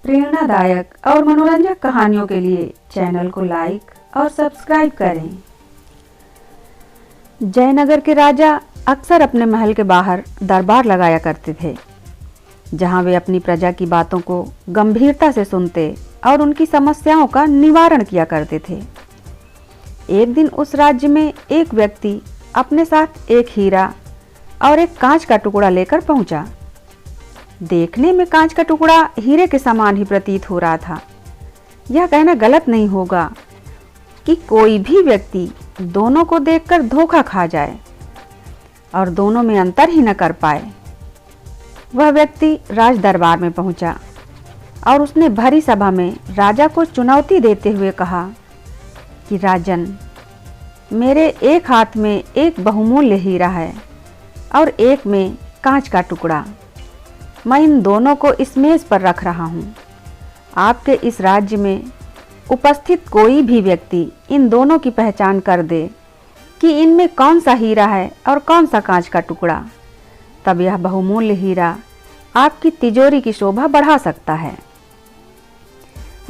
प्रेरणादायक और मनोरंजक कहानियों के लिए चैनल को लाइक और सब्सक्राइब करें। जयनगर के राजा अक्सर अपने महल के बाहर दरबार लगाया करते थे, जहां वे अपनी प्रजा की बातों को गंभीरता से सुनते और उनकी समस्याओं का निवारण किया करते थे। एक दिन उस राज्य में एक व्यक्ति अपने साथ एक हीरा और एक कांच का टुकड़ा लेकर पहुंचा। देखने में कांच का टुकड़ा हीरे के समान ही प्रतीत हो रहा था। यह कहना गलत नहीं होगा कि कोई भी व्यक्ति दोनों को देखकर धोखा खा जाए और दोनों में अंतर ही न कर पाए। वह व्यक्ति राज दरबार में पहुंचा और उसने भरी सभा में राजा को चुनौती देते हुए कहा कि राजन, मेरे एक हाथ में एक बहुमूल्य हीरा है और एक में कांच का टुकड़ा। मैं इन दोनों को इस मेज पर रख रहा हूँ। आपके इस राज्य में उपस्थित कोई भी व्यक्ति इन दोनों की पहचान कर दे कि इनमें कौन सा हीरा है और कौन सा कांच का टुकड़ा, तब यह बहुमूल्य हीरा आपकी तिजोरी की शोभा बढ़ा सकता है।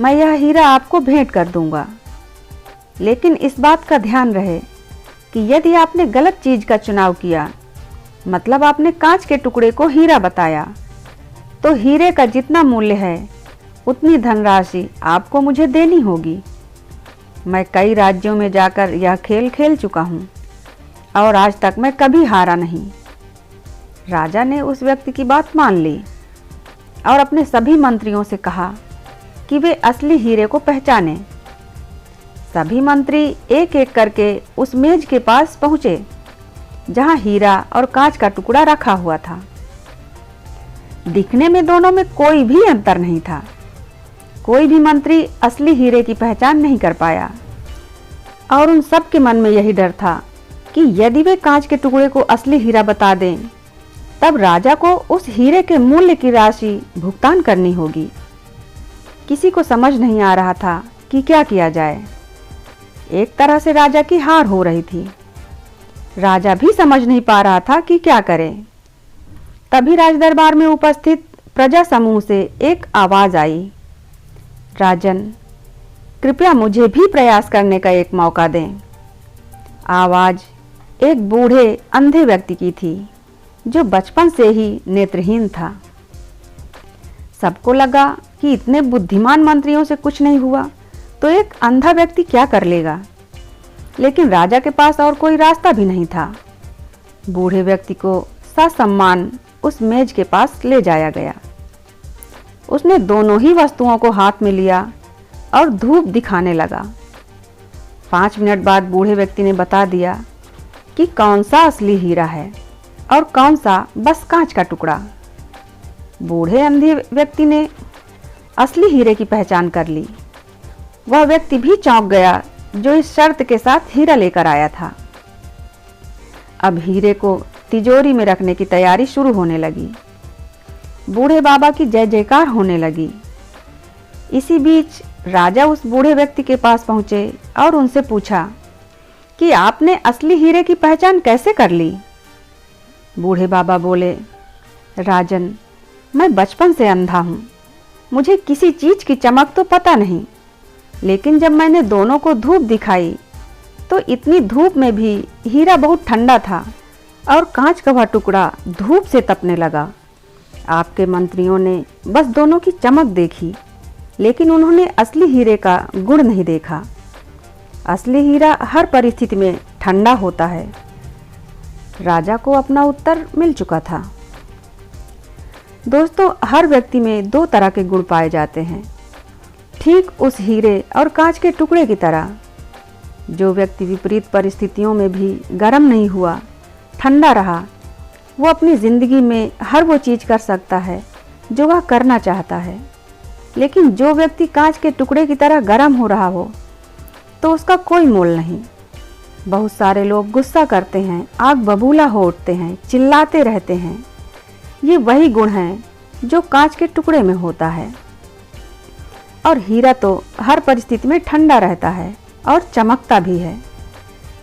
मैं यह हीरा आपको भेंट कर दूंगा, लेकिन इस बात का ध्यान रहे कि यदि आपने गलत चीज का चुनाव किया, मतलब आपने कांच के टुकड़े को हीरा बताया, तो हीरे का जितना मूल्य है उतनी धनराशि आपको मुझे देनी होगी। मैं कई राज्यों में जाकर यह खेल खेल चुका हूँ और आज तक मैं कभी हारा नहीं। राजा ने उस व्यक्ति की बात मान ली और अपने सभी मंत्रियों से कहा कि वे असली हीरे को पहचानें। सभी मंत्री एक एक करके उस मेज के पास पहुँचे जहाँ हीरा और कांच का टुकड़ा रखा हुआ था। दिखने में दोनों में कोई भी अंतर नहीं था। कोई भी मंत्री असली हीरे की पहचान नहीं कर पाया और उन सब के मन में यही डर था कि यदि वे कांच के टुकड़े को असली हीरा बता दें, तब राजा को उस हीरे के मूल्य की राशि भुगतान करनी होगी। किसी को समझ नहीं आ रहा था कि क्या किया जाए। एक तरह से राजा की हार हो रही थी। राजा भी समझ नहीं पा रहा था कि क्या करे। तभी राजदरबार में उपस्थित प्रजा समूह से एक आवाज आई, राजन, कृपया मुझे भी प्रयास करने का एक मौका दें। आवाज एक बूढ़े अंधे व्यक्ति की थी जो बचपन से ही नेत्रहीन था। सबको लगा कि इतने बुद्धिमान मंत्रियों से कुछ नहीं हुआ तो एक अंधा व्यक्ति क्या कर लेगा, लेकिन राजा के पास और कोई रास्ता भी नहीं था। बूढ़े व्यक्ति को ससम्मान उस मेज के पास ले जाया गया। उसने दोनों ही वस्तुओं को हाथ में लिया और धूप दिखाने लगा। 5 मिनट बाद बूढ़े व्यक्ति ने बता दिया कि कौन सा असली हीरा है और कौन सा बस कांच का टुकड़ा। बूढ़े अंधे व्यक्ति ने असली हीरे की पहचान कर ली। वह व्यक्ति भी चौंक गया जो इस शर्त के साथ हीरा लेकर आया था। अब हीरे को तिजोरी में रखने की तैयारी शुरू होने लगी। बूढ़े बाबा की जय जयकार होने लगी। इसी बीच राजा उस बूढ़े व्यक्ति के पास पहुंचे और उनसे पूछा कि आपने असली हीरे की पहचान कैसे कर ली। बूढ़े बाबा बोले, राजन, मैं बचपन से अंधा हूँ। मुझे किसी चीज की चमक तो पता नहीं, लेकिन जब मैंने दोनों को धूप दिखाई तो इतनी धूप में भी हीरा बहुत ठंडा था और कांच का वह टुकड़ा धूप से तपने लगा। आपके मंत्रियों ने बस दोनों की चमक देखी, लेकिन उन्होंने असली हीरे का गुण नहीं देखा। असली हीरा हर परिस्थिति में ठंडा होता है। राजा को अपना उत्तर मिल चुका था। दोस्तों, हर व्यक्ति में 2 तरह के गुण पाए जाते हैं, ठीक उस हीरे और कांच के टुकड़े की तरह। जो व्यक्ति विपरीत परिस्थितियों में भी गर्म नहीं हुआ, ठंडा रहा, वो अपनी ज़िंदगी में हर वो चीज़ कर सकता है जो वह करना चाहता है। लेकिन जो व्यक्ति कांच के टुकड़े की तरह गर्म हो रहा हो, तो उसका कोई मोल नहीं। बहुत सारे लोग गुस्सा करते हैं, आग बबूला हो उठते हैं, चिल्लाते रहते हैं। ये वही गुण हैं जो कांच के टुकड़े में होता है। और हीरा तो हर परिस्थिति में ठंडा रहता है और चमकता भी है।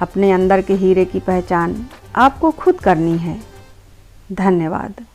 अपने अंदर के हीरे की पहचान आपको खुद करनी है। धन्यवाद।